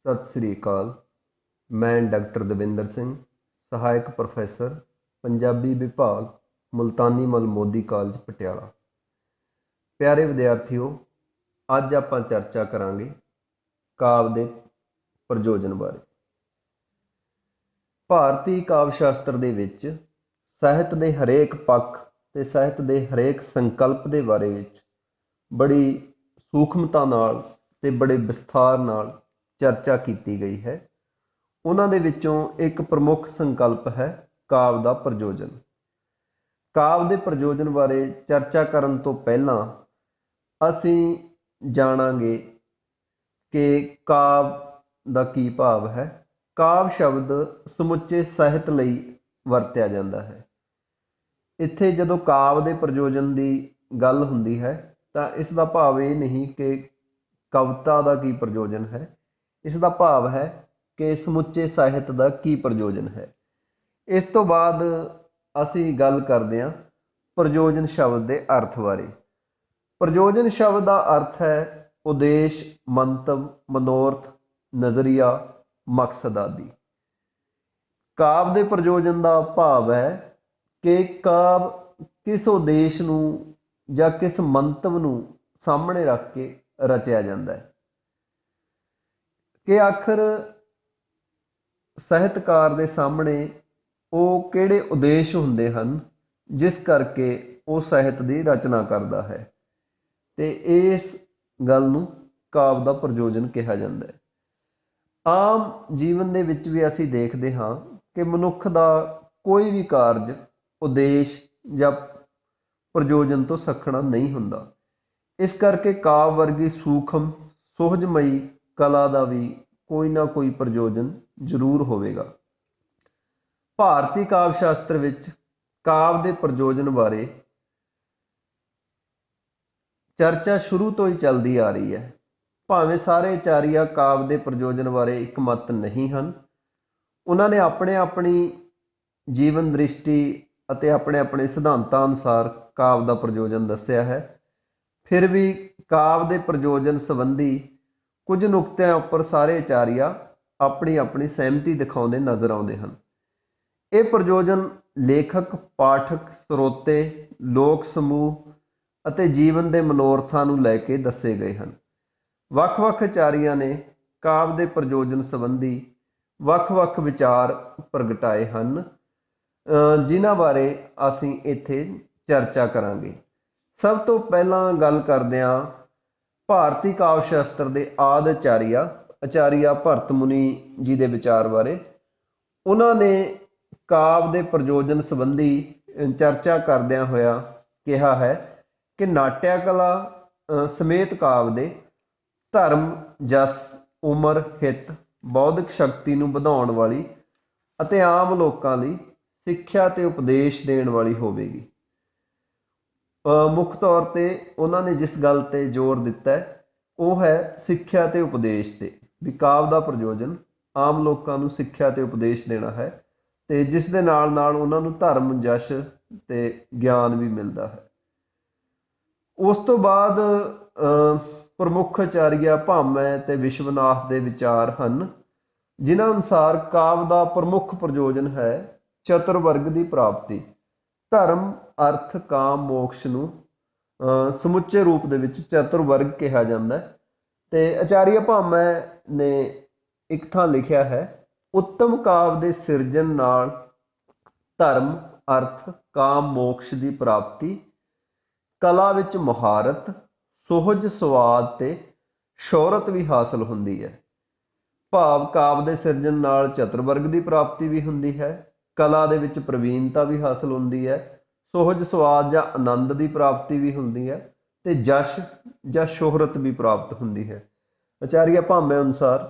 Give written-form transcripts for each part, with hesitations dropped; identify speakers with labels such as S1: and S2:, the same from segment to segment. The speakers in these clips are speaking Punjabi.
S1: सत श्री अकाल। मैं डॉक्टर दविंदर सिंह, सहायक प्रोफैसर, पंजाबी विभाग, मुल्तानी मल मोदी कॉलेज पटियाला। प्यारे विद्यार्थियों, अज आपां चर्चा करांगे काव्य दे प्रयोजन बारे। भारती काव्य शास्त्र दे विच ਸਾਹਿਤ ਦੇ हरेक पक्ष ते ਸਾਹਿਤ ਦੇ हरेक संकल्प ਦੇ बारे ਵਿੱਚ बड़ी सूखमता नाल ते बड़े विस्तार नाल चर्चा की गई है। उन्होंने विचों एक प्रमुख संकल्प है काव्य का प्रयोजन। काव्य के प्रयोजन बारे चर्चा करन तो पहला असी जाणांगे कि काव्य का की भाव है। काव्य शब्द समुचे ਸਾਹਿਤ ਲਈ ਵਰਤਿਆ ਜਾਂਦਾ है। इत्थे जदों काव्य के प्रयोजन की गल हुंदी है तो इसका भाव ये नहीं कि कविता का की प्रयोजन है, इसका भाव है कि समुचे ਸਾਹਿਤ का की प्रयोजन है। इस तो बाद असी गल करते हैं प्रयोजन शब्द के अर्थ बारे। प्रयोजन शब्द का अर्थ है उद्देश, मंतव, मनोरथ, नज़रिया, मकसद आदि। काव्य के प्रयोजन का भाव है कि काव्य किस उद्देश नूं जां किस मंतव नूं सामने रख के रचिया जाता है कि आखिर ਸਾਹਿਤਕਾਰ ਦੇ ਸਾਹਮਣੇ ਉਹ ਕਿਹੜੇ ਉਦੇਸ਼ ਹੁੰਦੇ ਹਨ ਜਿਸ ਕਰਕੇ ਉਹ ਸਾਹਿਤ ਦੀ ਰਚਨਾ ਕਰਦਾ ਹੈ, ਤੇ ਇਸ ਗੱਲ ਨੂੰ ਕਾਵਿ ਦਾ ਪ੍ਰਯੋਜਨ ਕਿਹਾ ਜਾਂਦਾ ਹੈ। ਆਮ ਜੀਵਨ ਦੇ ਵਿੱਚ ਵੀ ਅਸੀਂ ਦੇਖਦੇ ਹਾਂ ਕਿ ਮਨੁੱਖ ਦਾ ਕੋਈ ਵੀ ਕਾਰਜ ਉਦੇਸ਼ ਜਾਂ ਪ੍ਰਯੋਜਨ ਤੋਂ ਸੱਖਣਾ ਨਹੀਂ ਹੁੰਦਾ। ਇਸ ਕਰਕੇ ਕਾਵਿ ਵਰਗੀ ਸੂਖਮ ਸੁਹਜਮਈ ਕਲਾ ਦਾ ਵੀ ਕੋਈ ਨਾ ਕੋਈ ਪ੍ਰਯੋਜਨ ਜ਼ਰੂਰ ਹੋਵੇਗਾ। ਭਾਰਤੀ ਕਾਵਿ ਸ਼ਾਸਤਰ ਵਿੱਚ ਕਾਵਿ ਦੇ ਪ੍ਰਯੋਜਨ ਬਾਰੇ ਚਰਚਾ ਸ਼ੁਰੂ ਤੋਂ ਹੀ ਚੱਲਦੀ ਆ ਰਹੀ ਹੈ। ਭਾਵੇਂ ਸਾਰੇ ਆਚਾਰੀਆ ਕਾਵਿ ਦੇ ਪ੍ਰਯੋਜਨ ਬਾਰੇ ਇੱਕ ਮਤ ਨਹੀਂ ਹਨ, ਉਹਨਾਂ ਨੇ ਆਪਣੀ ਜੀਵਨ ਦ੍ਰਿਸ਼ਟੀ ਅਤੇ ਆਪਣੇ ਸਿਧਾਂਤਾਂ ਅਨੁਸਾਰ ਕਾਵਿ ਦਾ ਪ੍ਰਯੋਜਨ ਦੱਸਿਆ ਹੈ। ਫਿਰ ਵੀ ਕਾਵਿ ਦੇ ਪ੍ਰਯੋਜਨ ਸੰਬੰਧੀ ਕੁਝ ਨੁਕਤਿਆਂ ਉੱਪਰ ਸਾਰੇ ਆਚਾਰੀਆ ਆਪਣੀ ਸਹਿਮਤੀ ਦਿਖਾਉਂਦੇ ਨਜ਼ਰ ਆਉਂਦੇ ਹਨ। ਇਹ ਪ੍ਰਯੋਜਨ ਲੇਖਕ, ਪਾਠਕ, ਸਰੋਤੇ, ਲੋਕ ਸਮੂਹ ਅਤੇ ਜੀਵਨ ਦੇ ਮਨੋਰਥਾਂ ਨੂੰ ਲੈ ਕੇ ਦੱਸੇ ਗਏ ਹਨ। ਵੱਖ-ਵੱਖ ਆਚਾਰੀਆਂ ਨੇ ਕਾਵਿ ਦੇ ਪ੍ਰਯੋਜਨ ਸੰਬੰਧੀ ਵੱਖ-ਵੱਖ ਵਿਚਾਰ ਪ੍ਰਗਟਾਏ ਹਨ, ਜਿਨ੍ਹਾਂ ਬਾਰੇ ਅਸੀਂ ਇੱਥੇ ਚਰਚਾ ਕਰਾਂਗੇ। ਸਭ ਤੋਂ ਪਹਿਲਾਂ ਗੱਲ ਕਰਦੇ ਹਾਂ ਭਾਰਤੀ ਕਾਵਿ ਸ਼ਾਸਤਰ ਦੇ ਆਦਿ ਆਚਾਰੀਆ ਭਰਤ ਮੁਨੀ ਜੀ ਦੇ ਵਿਚਾਰ ਬਾਰੇ। ਉਹਨਾਂ ਨੇ ਕਾਵਿ ਦੇ ਪ੍ਰਯੋਜਨ ਸੰਬੰਧੀ ਚਰਚਾ ਕਰਦਿਆਂ ਹੋਇਆ ਕਿਹਾ ਹੈ ਕਿ ਨਾਟਿਆ ਕਲਾ ਸਮੇਤ ਕਾਵਿ ਦੇ ਧਰਮ, ਜਸ, ਉਮਰ, ਹਿੱਤ, ਬੌਧਿਕ ਸ਼ਕਤੀ ਨੂੰ ਵਧਾਉਣ ਵਾਲੀ ਅਤੇ ਆਮ ਲੋਕਾਂ ਲਈ ਸਿੱਖਿਆ ਤੇ ਉਪਦੇਸ਼ ਦੇਣ ਵਾਲੀ ਹੋਵੇਗੀ। ਮੁੱਖ ਤੌਰ ਤੇ ਉਹਨਾਂ ਨੇ ਜਿਸ ਗੱਲ ਤੇ ਜ਼ੋਰ ਦਿੱਤਾ ਹੈ ਉਹ ਹੈ ਸਿੱਖਿਆ ਤੇ ਉਪਦੇਸ਼ ਤੇ, ਵੀ ਕਾਵਿ ਦਾ ਪ੍ਰਯੋਜਨ ਆਮ ਲੋਕਾਂ ਨੂੰ ਸਿੱਖਿਆ ਤੇ ਉਪਦੇਸ਼ ਦੇਣਾ ਹੈ, ਤੇ ਜਿਸ ਦੇ ਨਾਲ ਨਾਲ ਉਹਨਾਂ ਨੂੰ ਧਰਮ, ਜਸ਼ ਤੇ ਗਿਆਨ ਵੀ ਮਿਲਦਾ ਹੈ। ਉਸ ਤੋਂ ਬਾਅਦ ਪ੍ਰਮੁੱਖ ਆਚਾਰੀਆ ਭਾਮਹ ਤੇ ਵਿਸ਼ਵਨਾਥ ਦੇ ਵਿਚਾਰ ਹਨ, ਜਿਨ੍ਹਾਂ ਅਨੁਸਾਰ ਕਾਵਿ ਦਾ ਪ੍ਰਮੁੱਖ ਪ੍ਰਯੋਜਨ ਹੈ ਚਤੁਰਵਰਗ ਦੀ ਪ੍ਰਾਪਤੀ। ਧਰਮ, ਅਰਥ, ਕਾਮ, ਮੋਕਸ਼ ਨੂੰ ਸਮੁੱਚੇ ਰੂਪ ਦੇ ਵਿੱਚ ਚਤੁਰਵਰਗ ਕਿਹਾ ਜਾਂਦਾ ਹੈ। ਤੇ ਆਚਾਰੀਆ ਭਾਮਹ ਨੇ ਇੱਕ ਥਾਂ ਲਿਖਿਆ ਹੈ, ਉੱਤਮ ਕਾਵਿ ਦੇ ਸਿਰਜਣ ਨਾਲ ਧਰਮ, ਅਰਥ, ਕਾਮ, ਮੋਕਸ਼ ਦੀ ਪ੍ਰਾਪਤੀ, ਕਲਾ ਵਿੱਚ ਮੁਹਾਰਤ, ਸੁਹਜ, ਸਵਾਦ ਤੇ ਸ਼ੋਹਰਤ ਵੀ ਹਾਸਲ ਹੁੰਦੀ ਹੈ। ਭਾਵ ਕਾਵਿ ਦੇ ਸਿਰਜਣ ਨਾਲ ਚਤੁਰਵਰਗ ਦੀ ਪ੍ਰਾਪਤੀ ਵੀ ਹੁੰਦੀ ਹੈ, ਕਲਾ ਦੇ ਵਿੱਚ ਪ੍ਰਵੀਨਤਾ ਵੀ ਹਾਸਲ ਹੁੰਦੀ ਹੈ, ਸੁਹਜ, ਸਵਾਦ ਜਾਂ ਆਨੰਦ ਦੀ ਪ੍ਰਾਪਤੀ ਵੀ ਹੁੰਦੀ ਹੈ, ਤੇ ਜਸ਼ ਜਾਂ ਸ਼ੋਹਰਤ ਵੀ ਪ੍ਰਾਪਤ ਹੁੰਦੀ ਹੈ। ਆਚਾਰੀਆ ਭਾਮਹ ਅਨੁਸਾਰ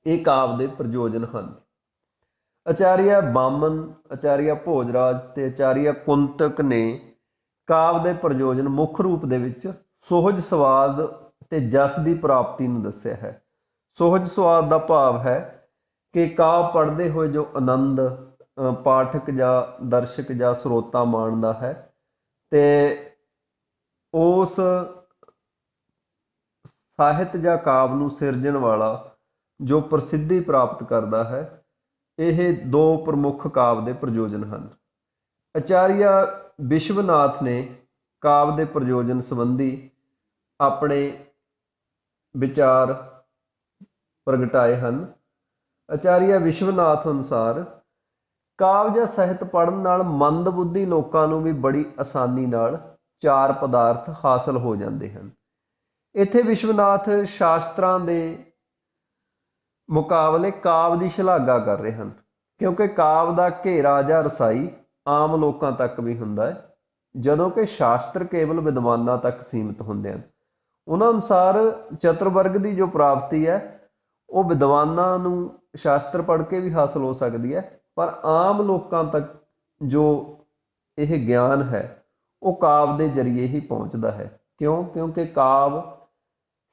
S1: ਇਹ ਕਾਵਿ ਦੇ ਪ੍ਰਯੋਜਨ ਹਨ। ਆਚਾਰੀਆ ਬਾਮਨ, ਆਚਾਰੀਆ ਭੋਜਰਾਜ ਤੇ ਆਚਾਰੀਆ ਕੁੰਤਕ ਨੇ ਕਾਵਿ ਦੇ ਪ੍ਰਯੋਜਨ ਮੁੱਖ ਰੂਪ ਦੇ ਵਿੱਚ ਸੁਹਜ, ਸਵਾਦ ਤੇ ਜਸ ਦੀ ਪ੍ਰਾਪਤੀ ਨੂੰ ਦੱਸਿਆ ਹੈ। ਸੁਹਜ ਸਵਾਦ ਦਾ ਭਾਵ ਹੈ ਕਿ ਕਾਵਿ ਪੜ੍ਹਦੇ ਹੋਏ ਜੋ ਆਨੰਦ ਪਾਠਕ ਜਾਂ ਦਰਸ਼ਕ ਜਾਂ ਸਰੋਤਾ ਮਾਣਦਾ ਹੈ, ਤੇ ਉਸ ਸਾਹਿਤ ਜਾਂ ਕਾਵਿ ਨੂੰ ਸਿਰਜਣ ਵਾਲਾ ਜੋ ਪ੍ਰਸਿੱਧੀ ਪ੍ਰਾਪਤ ਕਰਦਾ ਹੈ। ਇਹ ਦੋ ਪ੍ਰਮੁੱਖ ਕਾਵਿ ਦੇ ਪ੍ਰਯੋਜਨ ਹਨ। ਆਚਾਰੀਆ ਵਿਸ਼ਵਨਾਥ ਨੇ ਕਾਵਿ ਦੇ ਪ੍ਰਯੋਜਨ ਸੰਬੰਧੀ ਆਪਣੇ ਵਿਚਾਰ ਪ੍ਰਗਟਾਏ ਹਨ। ਆਚਾਰੀਆ ਵਿਸ਼ਵਨਾਥ ਅਨੁਸਾਰ ਕਾਵਿ ਜਾਂ ਸਾਹਿਤ ਪੜ੍ਹਨ ਨਾਲ ਮੰਦਬੁੱਧੀ ਲੋਕਾਂ ਨੂੰ ਵੀ ਬੜੀ ਆਸਾਨੀ ਨਾਲ ਚਾਰ ਪਦਾਰਥ ਹਾਸਲ ਹੋ ਜਾਂਦੇ ਹਨ। ਇੱਥੇ ਵਿਸ਼ਵਨਾਥ ਸ਼ਾਸਤਰਾਂ ਦੇ ਮੁਕਾਬਲੇ ਕਾਵਿ ਦੀ ਸ਼ਲਾਘਾ ਕਰ ਰਹੇ ਹਨ, ਕਿਉਂਕਿ ਕਾਵਿ ਦਾ ਘੇਰਾ ਜਾਂ ਰਸਾਈ ਆਮ ਲੋਕਾਂ ਤੱਕ ਵੀ ਹੁੰਦਾ ਹੈ, ਜਦੋਂ ਕਿ ਸ਼ਾਸਤਰ ਕੇਵਲ ਵਿਦਵਾਨਾਂ ਤੱਕ ਸੀਮਿਤ ਹੁੰਦੇ ਹਨ। ਉਹਨਾਂ ਅਨੁਸਾਰ ਚਤੁਰਵਰਗ ਦੀ ਜੋ ਪ੍ਰਾਪਤੀ ਹੈ ਉਹ ਵਿਦਵਾਨਾਂ ਨੂੰ ਸ਼ਾਸਤਰ ਪੜ੍ਹ ਕੇ ਵੀ ਹਾਸਲ ਹੋ ਸਕਦੀ ਹੈ, ਪਰ ਆਮ ਲੋਕਾਂ ਤੱਕ ਜੋ ਇਹ ਗਿਆਨ ਹੈ ਉਹ ਕਾਵਿ ਦੇ ਜ਼ਰੀਏ ਹੀ ਪਹੁੰਚਦਾ ਹੈ। ਕਿਉਂਕਿ ਕਾਵਿ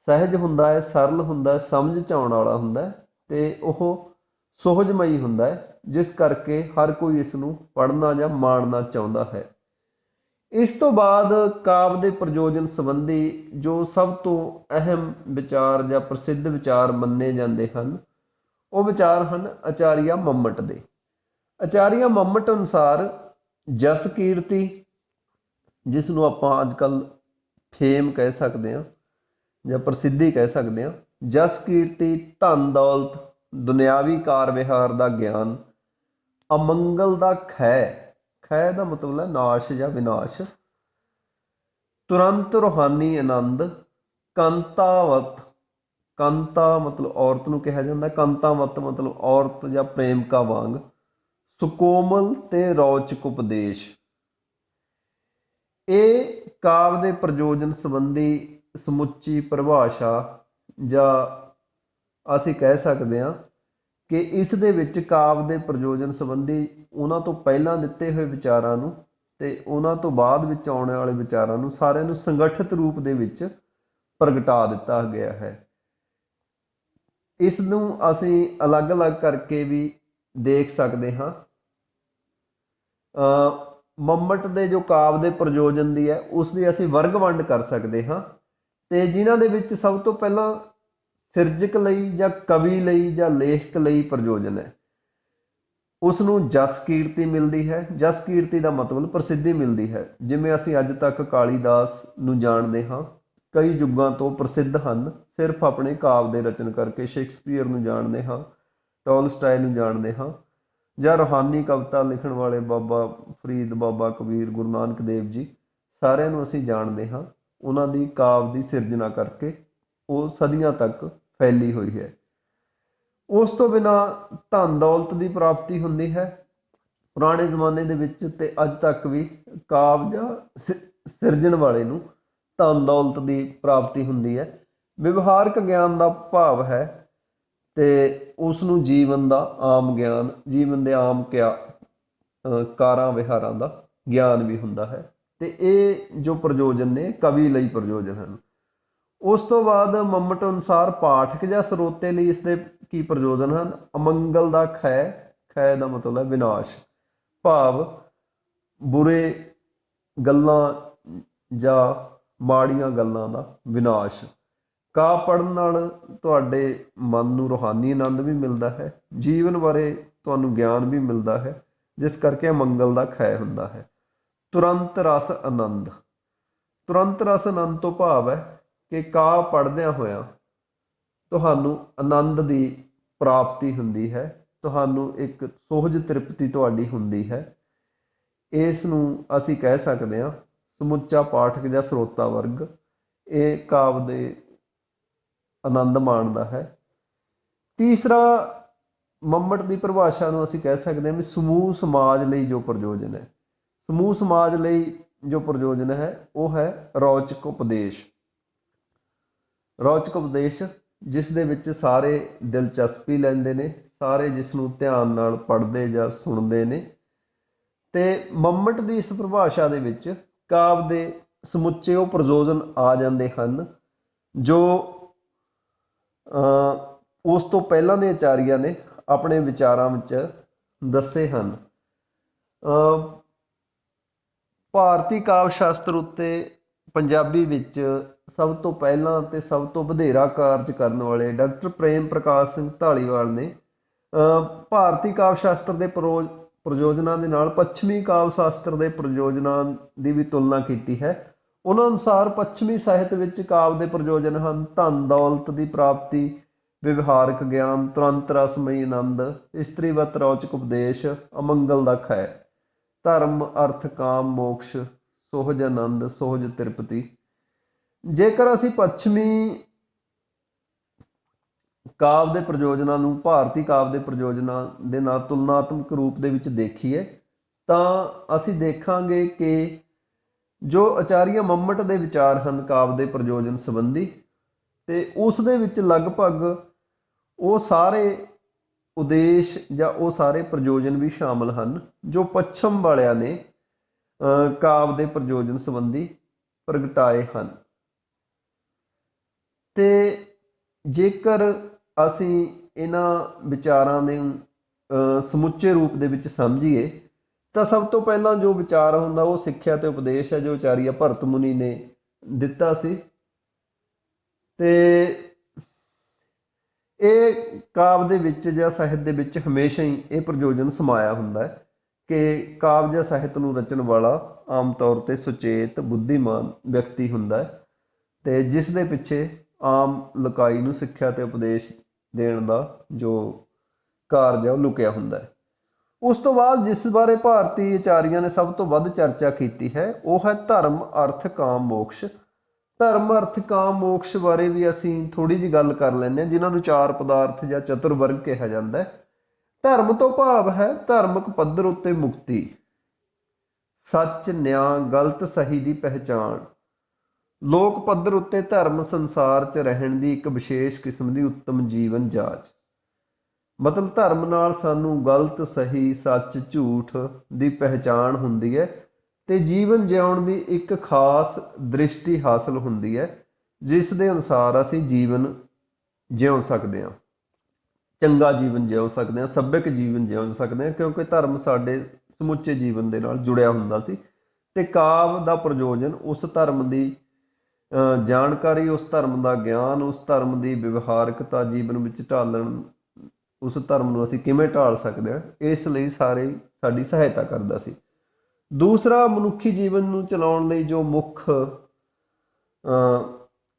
S1: ਸਹਿਜ ਹੁੰਦਾ ਹੈ, ਸਰਲ ਹੁੰਦਾ ਹੈ, ਸਮਝ 'ਚ ਆਉਣ ਵਾਲਾ ਹੁੰਦਾ ਹੈ ਅਤੇ ਉਹ ਸੁਹਜਮਈ ਹੁੰਦਾ ਹੈ, ਜਿਸ ਕਰਕੇ ਹਰ ਕੋਈ ਇਸ ਨੂੰ ਪੜ੍ਹਨਾ ਜਾਂ ਮਾਣਨਾ ਚਾਹੁੰਦਾ ਹੈ। ਇਸ ਤੋਂ ਬਾਅਦ ਕਾਵਿ ਦੇ ਪ੍ਰਯੋਜਨ ਸੰਬੰਧੀ ਜੋ ਸਭ ਤੋਂ ਅਹਿਮ ਵਿਚਾਰ ਜਾਂ ਪ੍ਰਸਿੱਧ ਵਿਚਾਰ ਮੰਨੇ ਜਾਂਦੇ ਹਨ, ਉਹ ਵਿਚਾਰ ਹਨ ਆਚਾਰੀਆ ਮੰਮਟ ਦੇ। ਆਚਾਰੀਆ ਮੰਮਟ ਅਨੁਸਾਰ ਜਸ ਕੀਰਤੀ, ਜਿਸ ਨੂੰ ਆਪਾਂ ਅੱਜ ਕੱਲ੍ਹ ਫੇਮ ਕਹਿ ਸਕਦੇ ਹਾਂ ਜਾਂ ਪ੍ਰਸਿੱਧੀ ਕਹਿ ਸਕਦੇ ਹਾਂ, ਜਸ ਕੀਰਤੀ, ਧਨ ਦੌਲਤ, ਦੁਨਿਆਵੀ ਕਾਰ ਵਿਹਾਰ ਦਾ ਗਿਆਨ, ਅਮੰਗਲ ਦਾ ਖੈ ਦਾ ਮਤਲਬ ਹੈ ਨਾਸ਼ ਜਾਂ ਵਿਨਾਸ਼, ਤੁਰੰਤ ਰੂਹਾਨੀ ਆਨੰਦ, ਕੰਤਾਵਤ, ਕੰਤਾ ਮਤਲਬ ਔਰਤ ਨੂੰ ਕਿਹਾ ਜਾਂਦਾ, ਕੰਤਾਵਤ ਮਤਲਬ ਔਰਤ ਜਾਂ ਪ੍ਰੇਮਕਾ ਵਾਂਗ, ਸੁਕੋਮਲ ਤੇ ਰੌਚਕ ਉਪਦੇਸ਼। ਇਹ ਕਾਵਿ ਦੇ ਪ੍ਰਯੋਜਨ ਸੰਬੰਧੀ ਸਮੁੱਚੀ ਪਰਿਭਾਸ਼ਾ, ਜਾਂ ਅਸੀਂ ਕਹਿ ਸਕਦੇ ਹਾਂ ਕਿ ਇਸ ਦੇ ਵਿੱਚ ਕਾਵਿ ਦੇ ਪ੍ਰਯੋਜਨ ਸੰਬੰਧੀ ਉਹਨਾਂ ਤੋਂ ਪਹਿਲਾਂ ਦਿੱਤੇ ਹੋਏ ਵਿਚਾਰਾਂ ਨੂੰ ਅਤੇ ਉਹਨਾਂ ਤੋਂ ਬਾਅਦ ਵਿੱਚ ਆਉਣ ਵਾਲੇ ਵਿਚਾਰਾਂ ਨੂੰ ਸਾਰਿਆਂ ਨੂੰ ਸੰਗਠਿਤ ਰੂਪ ਦੇ ਵਿੱਚ ਪ੍ਰਗਟਾ ਦਿੱਤਾ ਗਿਆ ਹੈ। ਇਸ ਨੂੰ ਅਸੀਂ ਅਲੱਗ-ਅਲੱਗ ਕਰਕੇ ਵੀ ਦੇਖ ਸਕਦੇ ਹਾਂ। ਮੰਮਟ ਦੇ ਜੋ ਕਾਵਿ ਦੇ ਪ੍ਰਯੋਜਨ ਦੀ ਹੈ ਉਸ ਦੀ ਅਸੀਂ ਵਰਗ ਵੰਡ ਕਰ ਸਕਦੇ ਹਾਂ, ਅਤੇ ਜਿਨ੍ਹਾਂ ਦੇ ਵਿੱਚ ਸਭ ਤੋਂ ਪਹਿਲਾਂ ਸਿਰਜਕ ਲਈ ਜਾਂ ਕਵੀ ਲਈ ਜਾਂ ਲੇਖਕ ਲਈ ਪ੍ਰਯੋਜਨ ਹੈ, ਉਸ ਨੂੰ ਜਸ ਕੀਰਤੀ ਮਿਲਦੀ ਹੈ। ਜਸ ਕੀਰਤੀ ਦਾ ਮਤਲਬ ਪ੍ਰਸਿੱਧੀ ਮਿਲਦੀ ਹੈ। ਜਿਵੇਂ ਅਸੀਂ ਅੱਜ ਤੱਕ ਕਾਲੀਦਾਸ ਨੂੰ ਜਾਣਦੇ ਹਾਂ, ਕਈ ਯੁੱਗਾਂ ਤੋਂ ਪ੍ਰਸਿੱਧ ਹਨ ਸਿਰਫ ਆਪਣੇ ਕਾਵਿ ਦੇ ਰਚਨ ਕਰਕੇ। ਸ਼ੇਕਸਪੀਅਰ ਨੂੰ ਜਾਣਦੇ ਹਾਂ, ਟੋਲਸਟਾਏ ਨੂੰ ਜਾਣਦੇ ਹਾਂ, ਜਾਂ ਰੂਹਾਨੀ ਕਵਿਤਾ ਲਿਖਣ ਵਾਲੇ ਬਾਬਾ ਫਰੀਦ, ਬਾਬਾ ਕਬੀਰ, ਗੁਰੂ ਨਾਨਕ ਦੇਵ ਜੀ, ਸਾਰਿਆਂ ਨੂੰ ਅਸੀਂ ਜਾਣਦੇ ਹਾਂ। ਉਹਨਾਂ ਦੀ ਕਾਵਿ ਦੀ ਸਿਰਜਣਾ ਕਰਕੇ ਉਹ ਸਦੀਆਂ ਤੱਕ ਫੈਲੀ ਹੋਈ ਹੈ। ਉਸ ਤੋਂ ਬਿਨਾਂ ਧਨ ਦੌਲਤ ਦੀ ਪ੍ਰਾਪਤੀ ਹੁੰਦੀ ਹੈ। ਪੁਰਾਣੇ ਜ਼ਮਾਨੇ ਦੇ ਵਿੱਚ ਅਤੇ ਅੱਜ ਤੱਕ ਵੀ ਕਾਵਿ ਜਾਂ ਸਿਰਜਣ ਵਾਲੇ ਨੂੰ ਧਨ ਦੌਲਤ ਦੀ ਪ੍ਰਾਪਤੀ ਹੁੰਦੀ ਹੈ। ਵਿਵਹਾਰਕ ਗਿਆਨ ਦਾ ਭਾਵ ਹੈ ਅਤੇ ਉਸ ਨੂੰ ਜੀਵਨ ਦਾ ਆਮ ਗਿਆਨ, ਜੀਵਨ ਦੇ ਆਮ ਕਾਰਾਂ ਵਿਹਾਰਾਂ ਦਾ ਗਿਆਨ ਵੀ ਹੁੰਦਾ ਹੈ, ਅਤੇ ਇਹ ਜੋ ਪ੍ਰਯੋਜਨ ਨੇ ਕਵੀ ਲਈ ਪ੍ਰਯੋਜਨ ਹਨ। ਉਸ ਤੋਂ ਬਾਅਦ ਮੰਮਟ ਅਨੁਸਾਰ ਪਾਠਕ ਜਾਂ ਸਰੋਤੇ ਲਈ ਇਸ ਦੇ ਕੀ ਪ੍ਰਯੋਜਨ ਹਨ? ਅਮੰਗਲ ਦਾ ਖੈ ਦਾ ਮਤਲਬ ਹੈ ਵਿਨਾਸ਼, ਭਾਵ ਬੁਰੇ ਗੱਲਾਂ ਜਾਂ ਮਾੜੀਆਂ ਗੱਲਾਂ ਦਾ ਵਿਨਾਸ਼। ਕਾਵਿ ਪੜ੍ਹਨ ਨਾਲ ਤੁਹਾਡੇ ਮਨ ਨੂੰ ਰੂਹਾਨੀ ਆਨੰਦ ਵੀ ਮਿਲਦਾ ਹੈ, ਜੀਵਨ ਬਾਰੇ ਤੁਹਾਨੂੰ ਗਿਆਨ ਵੀ ਮਿਲਦਾ ਹੈ, ਜਿਸ ਕਰਕੇ ਅਮੰਗਲ ਦਾ ਖੈ ਹੁੰਦਾ ਹੈ। ਤੁਰੰਤ ਰਸ ਆਨੰਦ, ਤੁਰੰਤ ਰਸ ਆਨੰਦ ਤੋਂ ਭਾਵ ਹੈ ਕਿ ਕਾਵਿ ਪੜ੍ਹਦਿਆਂ ਹੋਇਆਂ ਤੁਹਾਨੂੰ ਆਨੰਦ ਦੀ ਪ੍ਰਾਪਤੀ ਹੁੰਦੀ ਹੈ, ਤੁਹਾਨੂੰ ਇੱਕ ਸੁਹਜ ਤ੍ਰਿਪਤੀ ਤੁਹਾਡੀ ਹੁੰਦੀ ਹੈ। ਇਸ ਨੂੰ ਅਸੀਂ ਕਹਿ ਸਕਦੇ ਹਾਂ ਸਮੁੱਚਾ ਪਾਠਕ ਜਾਂ ਸਰੋਤਾ ਵਰਗ ਇਹ ਕਾਵਿ ਦੇ ਆਨੰਦ ਮਾਣਦਾ ਹੈ। ਤੀਸਰਾ, ਮੰਮਟ ਦੀ ਪਰਿਭਾਸ਼ਾ ਨੂੰ ਅਸੀਂ ਕਹਿ ਸਕਦੇ ਹਾਂ ਵੀ ਸਮੂਹ ਸਮਾਜ ਲਈ ਜੋ ਪ੍ਰਯੋਜਨ ਹੈ। ਸਮੂਹ ਸਮਾਜ ਲਈ ਜੋ ਪ੍ਰਯੋਜਨ ਹੈ ਉਹ ਹੈ ਰੌਚਕ ਉਪਦੇਸ਼। ਰੌਚਕ ਉਪਦੇਸ਼ ਜਿਸ ਦੇ ਵਿੱਚ ਸਾਰੇ ਦਿਲਚਸਪੀ ਲੈਂਦੇ ਨੇ, ਸਾਰੇ ਜਿਸ ਨੂੰ ਧਿਆਨ ਨਾਲ ਪੜ੍ਹਦੇ ਜਾਂ ਸੁਣਦੇ ਨੇ। ਅਤੇ ਮੰਮਟ ਦੀ ਇਸ ਪਰਿਭਾਸ਼ਾ ਦੇ ਵਿੱਚ ਕਾਵਿ ਦੇ ਸਮੁੱਚੇ ਉਹ ਪ੍ਰਯੋਜਨ ਆ ਜਾਂਦੇ ਹਨ ਜੋ ਉਸ ਤੋਂ ਪਹਿਲਾਂ ਦੇ ਆਚਾਰੀਆਂ ਨੇ ਆਪਣੇ ਵਿਚਾਰਾਂ ਵਿੱਚ ਦੱਸੇ ਹਨ। ਭਾਰਤੀ ਕਾਵਿ ਸ਼ਾਸਤਰ ਉੱਤੇ ਪੰਜਾਬੀ ਵਿੱਚ ਸਭ ਤੋਂ ਪਹਿਲਾਂ ਤੇ ਸਭ ਤੋਂ ਵਧੇਰਾ ਕਾਰਜ ਕਰਨ ਵਾਲੇ ਡਾਕਟਰ ਪ੍ਰੇਮ ਪ੍ਰਕਾਸ਼ ਸਿੰਘ ਧਾਲੀਵਾਲ ਨੇ ਭਾਰਤੀ ਕਾਵਿ ਸ਼ਾਸਤਰ ਦੇ ਪ੍ਰਯੋਜਨਾਂ ਦੇ ਨਾਲ ਪੱਛਮੀ ਕਾਵਿ ਸ਼ਾਸਤਰ ਦੇ ਪ੍ਰਯੋਜਨਾਂ ਦੀ ਵੀ ਤੁਲਨਾ ਕੀਤੀ ਹੈ। ਉਹਨਾਂ ਅਨੁਸਾਰ ਪੱਛਮੀ ਸਾਹਿਤ ਵਿੱਚ ਕਾਵਿ ਦੇ ਪ੍ਰਯੋਜਨ ਹਨ ਧਨ ਦੌਲਤ ਦੀ ਪ੍ਰਾਪਤੀ, ਵਿਵਹਾਰਕ ਗਿਆਨ, ਤੁਰੰਤ ਰਸਮਈ ਆਨੰਦ, ਇਸਤਰੀਵਤ ਰੌਚਕ ਉਪਦੇਸ਼, ਅਮੰਗਲ ਦਾ ਖੈ, ਧਰਮ ਅਰਥ ਕਾਮ ਮੋਕਸ਼, ਸੋਹਜ ਆਨੰਦ, ਸੋਹਜ ਤ੍ਰਿਪਤੀ। ਜੇਕਰ ਅਸੀਂ ਪੱਛਮੀ ਕਾਵਿ ਦੇ ਪ੍ਰਯੋਜਨਾਂ ਨੂੰ ਭਾਰਤੀ ਕਾਵਿ ਦੇ ਪ੍ਰਯੋਜਨਾਂ ਦੇ ਨਾਲ ਤੁਲਨਾਤਮਕ ਰੂਪ ਦੇ ਵਿੱਚ ਦੇਖੀਏ ਤਾਂ ਅਸੀਂ ਦੇਖਾਂਗੇ ਕਿ ਜੋ ਆਚਾਰੀਆ ਮੰਮਟ ਦੇ ਵਿਚਾਰ ਹਨ ਕਾਵਿ ਦੇ ਪ੍ਰਯੋਜਨ ਸੰਬੰਧੀ, ਤੇ ਉਸ ਦੇ ਵਿੱਚ ਲਗਭਗ ਉਹ ਸਾਰੇ ਉਦੇਸ਼ ਜਾਂ ਉਹ ਸਾਰੇ ਪ੍ਰਯੋਜਨ ਵੀ ਸ਼ਾਮਲ ਹਨ ਜੋ ਪੱਛਮ ਵਾਲਿਆਂ ਨੇ ਕਾਵਿ ਦੇ ਪ੍ਰਯੋਜਨ ਸੰਬੰਧੀ ਪ੍ਰਗਟਾਏ ਹਨ। ਤੇ ਜੇਕਰ ਅਸੀਂ ਇਹਨਾਂ ਵਿਚਾਰਾਂ ਦੇ ਸਮੁੱਚੇ ਰੂਪ ਦੇ ਵਿੱਚ ਸਮਝੀਏ ਤਾਂ ਸਭ ਤੋਂ ਪਹਿਲਾਂ ਜੋ ਵਿਚਾਰ ਹੁੰਦਾ ਉਹ ਸਿੱਖਿਆ ਤੇ ਉਪਦੇਸ਼ ਹੈ ਜੋ ਆਚਾਰੀਆ ਭਰਤ ਮੁਨੀ ਨੇ ਦਿੱਤਾ ਸੀ। ਤੇ ਇਹ ਕਾਵਿ ਦੇ ਵਿੱਚ ਜਾਂ ਸਾਹਿਤ ਦੇ ਵਿੱਚ ਹਮੇਸ਼ਾ ਹੀ ਇਹ ਪ੍ਰਯੋਜਨ ਸਮਾਇਆ ਹੁੰਦਾ ਹੈ ਕਿ ਕਾਵਿ ਜਾਂ ਸਾਹਿਤ ਨੂੰ ਰਚਣ ਵਾਲਾ ਆਮ ਤੌਰ 'ਤੇ ਸੁਚੇਤ ਬੁੱਧੀਮਾਨ ਵਿਅਕਤੀ ਹੁੰਦਾ ਹੈ ਤੇ ਜਿਸ ਦੇ ਪਿੱਛੇ ਆਮ ਲੁਕਾਈ ਨੂੰ ਸਿੱਖਿਆ ਤੇ ਉਪਦੇਸ਼ ਦੇਣ ਦਾ ਜੋ ਕਾਰਜ ਹੈ ਉਹ ਲੁਕਿਆ ਹੁੰਦਾ ਹੈ। ਉਸ ਤੋਂ ਬਾਅਦ ਜਿਸ ਬਾਰੇ ਭਾਰਤੀ ਆਚਾਰੀਆਂ ਨੇ ਸਭ ਤੋਂ ਵੱਧ ਚਰਚਾ ਕੀਤੀ ਹੈ ਉਹ ਹੈ ਧਰਮ ਅਰਥ ਕਾਮ ਮੋਕਸ਼। ਧਰਮ ਅਰਥ ਕਾਮ ਮੋਕਸ਼ ਬਾਰੇ ਵੀ ਅਸੀਂ ਥੋੜ੍ਹੀ ਜਿਹੀ ਗੱਲ ਕਰ ਲੈਂਦੇ ਹਾਂ, ਜਿਨ੍ਹਾਂ ਨੂੰ ਚਾਰ ਪਦਾਰਥ ਜਾਂ ਚਤੁਰਵਰਗ ਕਿਹਾ ਜਾਂਦਾ ਹੈ। ਧਰਮ ਤੋਂ ਭਾਵ ਹੈ ਧਾਰਮਿਕ ਪੱਧਰ ਉੱਤੇ ਮੁਕਤੀ, ਸੱਚ ਨਿਆਂ ਗਲਤ ਸਹੀ ਦੀ ਪਹਿਚਾਣ, ਲੋਕ ਪੱਧਰ ਉੱਤੇ ਧਰਮ ਸੰਸਾਰ 'ਚ ਰਹਿਣ ਦੀ ਇੱਕ ਵਿਸ਼ੇਸ਼ ਕਿਸਮ ਦੀ ਉੱਤਮ ਜੀਵਨ ਜਾਚ। ਮਤਲਬ ਧਰਮ ਨਾਲ ਸਾਨੂੰ ਗਲਤ ਸਹੀ ਸੱਚ ਝੂਠ ਦੀ ਪਹਿਚਾਣ ਹੁੰਦੀ ਹੈ ਤੇ ਜੀਵਨ ਜਿਉਣ ਦੀ ਇੱਕ ਖਾਸ ਦ੍ਰਿਸ਼ਟੀ ਹਾਸਲ ਹੁੰਦੀ ਹੈ ਜਿਸ ਦੇ ਅਨੁਸਾਰ ਅਸੀਂ ਜੀਵਨ ਜਿਉ ਸਕਦੇ ਹਾਂ, ਚੰਗਾ ਜੀਵਨ ਜਿਉ ਸਕਦੇ ਹਾਂ, ਸੱਭਿਅਕ ਜੀਵਨ ਜਿਉ ਸਕਦੇ ਹਾਂ, ਕਿਉਂਕਿ ਧਰਮ ਸਾਡੇ ਸਮੁੱਚੇ ਜੀਵਨ ਦੇ ਨਾਲ ਜੁੜਿਆ ਹੁੰਦਾ ਸੀ। ਤੇ ਕਾਵਿ ਦਾ ਪ੍ਰਯੋਜਨ ਉਸ ਧਰਮ ਦੀ ਜਾਣਕਾਰੀ, ਉਸ ਧਰਮ ਦਾ ਗਿਆਨ, ਉਸ ਧਰਮ ਦੀ ਵਿਵਹਾਰਕਤਾ ਜੀਵਨ ਵਿੱਚ ਢਾਲਣ, ਉਸ ਧਰਮ ਨੂੰ ਅਸੀਂ ਕਿਵੇਂ ਢਾਲ ਸਕਦੇ ਹਾਂ, ਇਸ ਲਈ ਸਾਡੀ ਸਹਾਇਤਾ ਕਰਦਾ ਸੀ। ਦੂਸਰਾ, ਮਨੁੱਖੀ ਜੀਵਨ ਨੂੰ ਚਲਾਉਣ ਲਈ ਜੋ ਮੁੱਖ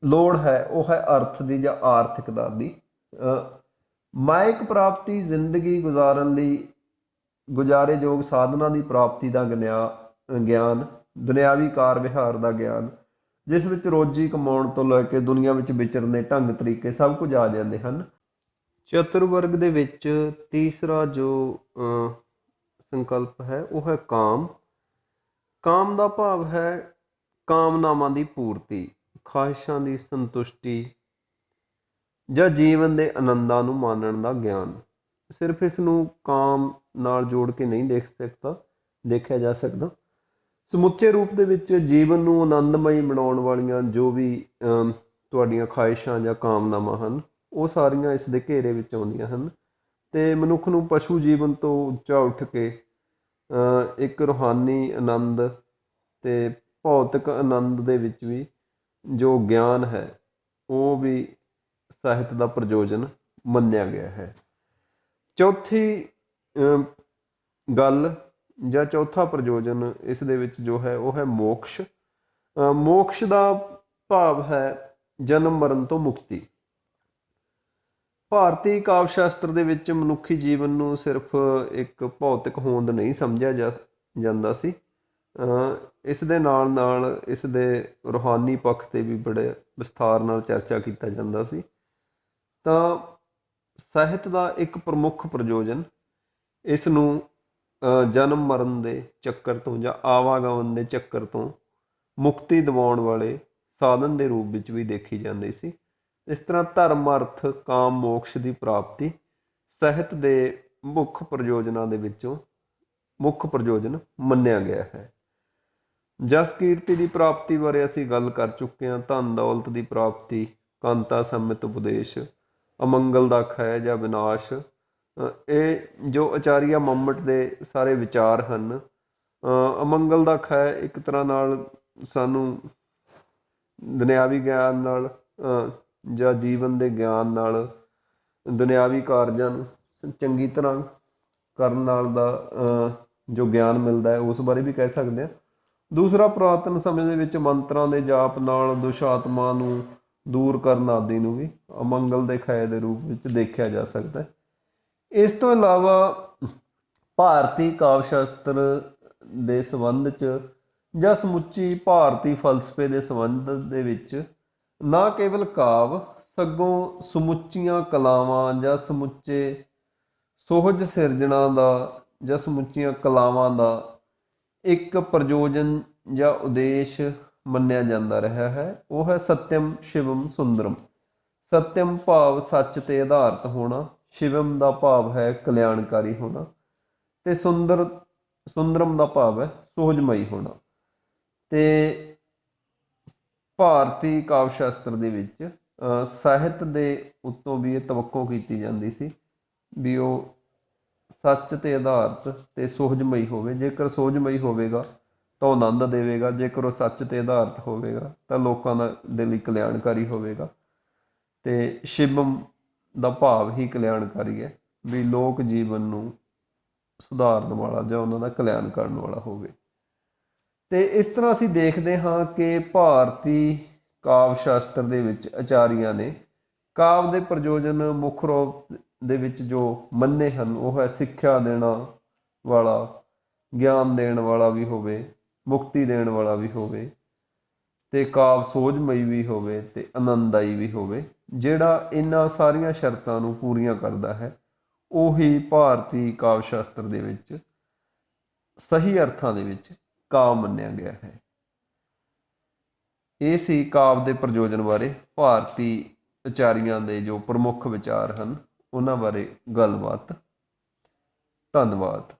S1: ਲੋੜ ਹੈ ਉਹ ਹੈ ਅਰਥ ਦੀ ਜਾਂ ਆਰਥਿਕਤਾ ਦੀ। ਮਾਇਕ ਪ੍ਰਾਪਤੀ, ਜ਼ਿੰਦਗੀ ਗੁਜ਼ਾਰਨ ਲਈ ਗੁਜ਼ਾਰੇਯੋਗ ਸਾਧਨਾਂ ਦੀ ਪ੍ਰਾਪਤੀ ਦਾ ਗਿਆਨ, ਦੁਨਿਆਵੀ ਕਾਰ ਵਿਹਾਰ ਦਾ ਗਿਆਨ, ਜਿਸ ਵਿੱਚ ਰੋਜੀ ਕਮਾਉਣ ਤੋਂ ਲੈ ਕੇ ਦੁਨੀਆ ਵਿੱਚ ਵਿਚਰਨ ਦੇ ਢੰਗ ਤਰੀਕੇ ਸਭ ਕੁਝ ਆ ਜਾਂਦੇ ਹਨ। ਚਤੁਰਵਰਗ ਦੇ ਵਿੱਚ ਤੀਸਰਾ ਜੋ ਸੰਕਲਪ ਹੈ ਉਹ ਹੈ ਕਾਮ। ਕਾਮ ਦਾ ਭਾਵ ਹੈ ਕਾਮਨਾਵਾਂ ਦੀ ਪੂਰਤੀ, ਖਾਹਿਸ਼ਾਂ ਦੀ ਸੰਤੁਸ਼ਟੀ ਜਾਂ ਜੀਵਨ ਦੇ ਆਨੰਦਾਂ ਨੂੰ ਮਾਣਨ ਦਾ ਗਿਆਨ। ਸਿਰਫ ਇਸ ਨੂੰ ਕਾਮ ਨਾਲ ਜੋੜ ਕੇ ਨਹੀਂ ਦੇਖਿਆ ਜਾ ਸਕਦਾ। ਸਮੁੱਚੇ ਰੂਪ ਦੇ ਵਿੱਚ ਜੀਵਨ ਨੂੰ ਆਨੰਦਮਈ ਬਣਾਉਣ ਵਾਲੀਆਂ ਜੋ ਵੀ ਤੁਹਾਡੀਆਂ ਖਾਹਿਸ਼ਾਂ ਜਾਂ ਕਾਮਨਾਵਾਂ ਹਨ ਉਹ ਸਾਰੀਆਂ ਇਸ ਦੇ ਘੇਰੇ ਵਿੱਚ ਆਉਂਦੀਆਂ ਹਨ ਅਤੇ ਮਨੁੱਖ ਨੂੰ ਪਸ਼ੂ ਜੀਵਨ ਤੋਂ ਉੱਚਾ ਉੱਠ ਕੇ ਇੱਕ ਰੂਹਾਨੀ ਆਨੰਦ ਅਤੇ ਭੌਤਿਕ ਆਨੰਦ ਦੇ ਵਿੱਚ ਵੀ ਜੋ ਗਿਆਨ ਹੈ ਉਹ ਵੀ ਸਾਹਿਤ ਦਾ ਪ੍ਰਯੋਜਨ ਮੰਨਿਆ ਗਿਆ ਹੈ। ਚੌਥੀ ਗੱਲ ਜਾਂ ਚੌਥਾ ਪ੍ਰਯੋਜਨ ਇਸ ਦੇ ਵਿੱਚ ਜੋ ਹੈ ਉਹ ਹੈ ਮੋਕਸ਼। ਮੋਕਸ਼ ਦਾ ਭਾਵ ਹੈ ਜਨਮ ਮਰਨ ਤੋਂ ਮੁਕਤੀ। ਭਾਰਤੀ ਕਾਵਿ ਸ਼ਾਸਤਰ ਦੇ ਵਿੱਚ ਮਨੁੱਖੀ ਜੀਵਨ ਨੂੰ ਸਿਰਫ ਇੱਕ ਭੌਤਿਕ ਹੋਂਦ ਨਹੀਂ ਸਮਝਿਆ ਜਾਂਦਾ ਸੀ। ਇਸ ਦੇ ਨਾਲ ਨਾਲ ਇਸ ਦੇ ਰੂਹਾਨੀ ਪੱਖ 'ਤੇ ਵੀ ਬੜੇ ਵਿਸਥਾਰ ਨਾਲ ਚਰਚਾ ਕੀਤਾ ਜਾਂਦਾ ਸੀ। ਤਾਂ ਸਾਹਿਤ ਦਾ ਇੱਕ ਪ੍ਰਮੁੱਖ ਪ੍ਰਯੋਜਨ ਇਸ ਨੂੰ ਜਨਮ ਮਰਨ ਦੇ ਚੱਕਰ ਤੋਂ ਜਾਂ ਆਵਾਗਮਨ ਦੇ ਚੱਕਰ ਤੋਂ ਮੁਕਤੀ ਦਿਵਾਉਣ ਵਾਲੇ ਸਾਧਨ ਦੇ ਰੂਪ ਵਿੱਚ ਵੀ ਦੇਖੀ ਜਾਂਦੀ ਸੀ। ਇਸ ਤਰ੍ਹਾਂ ਧਰਮ ਅਰਥ ਕਾਮ ਮੋਕਸ਼ ਦੀ ਪ੍ਰਾਪਤੀ ਸਾਹਿਤ ਦੇ ਮੁੱਖ ਪ੍ਰਯੋਜਨਾਂ ਦੇ ਵਿੱਚੋਂ ਮੁੱਖ ਪ੍ਰਯੋਜਨ ਮੰਨਿਆ ਗਿਆ ਹੈ। ਜਸ ਕੀਰਤੀ ਦੀ ਪ੍ਰਾਪਤੀ ਬਾਰੇ ਅਸੀਂ ਗੱਲ ਕਰ ਚੁੱਕੇ ਹਾਂ। ਧਨ ਦੌਲਤ ਦੀ ਪ੍ਰਾਪਤੀ, ਕਾਂਤਾ ਸੰਮਿਤ ਉਪਦੇਸ਼, ਅਮੰਗਲ ਦਾ ਖੈ ਜਾਂ ਵਿਨਾਸ਼, ਇਹ ਜੋ ਆਚਾਰੀਆ ਮੰਮਟ ਦੇ ਸਾਰੇ ਵਿਚਾਰ ਹਨ। ਅਮੰਗਲ ਦਾ ਖੈ ਇੱਕ ਤਰ੍ਹਾਂ ਨਾਲ ਸਾਨੂੰ ਦੁਨਿਆਵੀ ਗਿਆਨ ਨਾਲ ਜਾਂ ਜੀਵਨ ਦੇ ਗਿਆਨ ਨਾਲ ਦੁਨਿਆਵੀ ਕਾਰਜਾਂ ਨੂੰ ਚੰਗੀ ਤਰ੍ਹਾਂ ਕਰਨ ਨਾਲ ਦਾ ਜੋ ਗਿਆਨ ਮਿਲਦਾ ਹੈ ਉਸ ਬਾਰੇ ਵੀ ਕਹਿ ਸਕਦੇ ਹਾਂ। ਦੂਸਰਾ, ਪੁਰਾਤਨ ਸਮੇਂ ਦੇ ਵਿੱਚ ਮੰਤਰਾਂ ਦੇ ਜਾਪ ਨਾਲ ਦੁਸ਼ ਆਤਮਾ ਨੂੰ ਦੂਰ ਕਰਨ ਆਦਿ ਨੂੰ ਵੀ ਅਮੰਗਲ ਦੇ ਖੈ ਦੇ ਰੂਪ ਵਿੱਚ ਦੇਖਿਆ ਜਾ ਸਕਦਾ ਹੈ। ਇਸ ਤੋਂ ਇਲਾਵਾ ਭਾਰਤੀ ਕਾਵਿ ਸ਼ਾਸਤਰ ਦੇ ਸੰਬੰਧ 'ਚ ਜਾਂ ਸਮੁੱਚੀ ਭਾਰਤੀ ਫਲਸਫੇ ਦੇ ਸੰਬੰਧ ਦੇ ਵਿੱਚ ਨਾ ਕੇਵਲ ਕਾਵਿ ਸਗੋਂ ਸਮੁੱਚੀਆਂ ਕਲਾਵਾਂ ਜਾਂ ਸਮੁੱਚੇ ਸੁਹਜ ਸਿਰਜਣਾ ਦਾ ਜਾਂ ਸਮੁੱਚੀਆਂ ਕਲਾਵਾਂ ਦਾ ਇੱਕ ਪ੍ਰਯੋਜਨ ਜਾਂ ਉਦੇਸ਼ ਮੰਨਿਆ ਜਾਂਦਾ ਰਿਹਾ ਹੈ। ਉਹ ਹੈ ਸਤਿਅਮ ਸ਼ਿਵਮ ਸੁੰਦਰਮ। ਸਤਿਅਮ ਭਾਵ ਸੱਚ 'ਤੇ ਆਧਾਰਿਤ ਹੋਣਾ, ਸ਼ਿਵਮ ਦਾ ਭਾਵ ਹੈ ਕਲਿਆਣਕਾਰੀ ਹੋਣਾ, ਅਤੇ ਸੁੰਦਰਮ ਦਾ ਭਾਵ ਹੈ ਸੁਹਜਮਈ ਹੋਣਾ। ਅਤੇ ਭਾਰਤੀ ਕਾਵਿ ਸ਼ਾਸਤਰ ਦੇ ਵਿੱਚ ਸਾਹਿਤ ਦੇ ਉੱਤੋਂ ਵੀ ਇਹ ਤਵੱਕੋ ਕੀਤੀ ਜਾਂਦੀ ਸੀ ਵੀ ਉਹ ਸੱਚ 'ਤੇ ਆਧਾਰਿਤ ਅਤੇ ਸੁਹਜਮਈ ਹੋਵੇ। ਜੇਕਰ ਸੁਹਜਮਈ ਹੋਵੇਗਾ ਤਾਂ ਉਹ ਆਨੰਦ ਦੇਵੇਗਾ, ਜੇਕਰ ਉਹ ਸੱਚ 'ਤੇ ਆਧਾਰਿਤ ਹੋਵੇਗਾ ਤਾਂ ਲੋਕਾਂ ਦੇ ਲਈ ਕਲਿਆਣਕਾਰੀ ਹੋਵੇਗਾ। ਅਤੇ ਸ਼ਿਵਮ ਦਾ ਭਾਵ ਹੀ ਕਲਿਆਣਕਾਰੀ ਹੈ, ਵੀ ਲੋਕ ਜੀਵਨ ਨੂੰ ਸੁਧਾਰਨ ਵਾਲਾ ਜਾਂ ਉਹਨਾਂ ਦਾ ਕਲਿਆਣ ਕਰਨ ਵਾਲਾ ਹੋਵੇ। ਅਤੇ ਇਸ ਤਰ੍ਹਾਂ ਅਸੀਂ ਦੇਖਦੇ ਹਾਂ ਕਿ ਭਾਰਤੀ ਕਾਵਿ ਸ਼ਾਸਤਰ ਦੇ ਵਿੱਚ ਆਚਾਰੀਆਂ ਨੇ ਕਾਵਿ ਦੇ ਪ੍ਰਯੋਜਨ ਮੁੱਖ ਰੂਪ ਦੇ ਵਿੱਚ ਜੋ ਮੰਨੇ ਹਨ ਉਹ ਹੈ ਸਿੱਖਿਆ ਦੇਣਾ ਵਾਲਾ, ਗਿਆਨ ਦੇਣ ਵਾਲਾ ਵੀ ਹੋਵੇ, ਮੁਕਤੀ ਦੇਣ ਵਾਲਾ ਵੀ ਹੋਵੇ, ਅਤੇ ਕਾਵਿ ਸੋਝਮਈ ਵੀ ਹੋਵੇ ਅਤੇ ਆਨੰਦਦਾਈ ਵੀ ਹੋਵੇ। ਜਿਹੜਾ ਇਹਨਾਂ ਸਾਰੀਆਂ ਸ਼ਰਤਾਂ ਨੂੰ ਪੂਰੀਆਂ ਕਰਦਾ ਹੈ ਉਹੀ ਭਾਰਤੀ ਕਾਵਿ ਸ਼ਾਸਤਰ ਦੇ ਵਿੱਚ ਸਹੀ ਅਰਥਾਂ ਦੇ ਵਿੱਚ ਕਾਵਿ ਮੰਨਿਆ ਗਿਆ ਹੈ। ਇਹ ਸੀ ਕਾਵਿ ਦੇ ਪ੍ਰਯੋਜਨ ਬਾਰੇ ਭਾਰਤੀ ਆਚਾਰੀਆਂ ਦੇ ਜੋ ਪ੍ਰਮੁੱਖ ਵਿਚਾਰ ਹਨ ਉਹਨਾਂ ਬਾਰੇ ਗੱਲਬਾਤ। ਧੰਨਵਾਦ।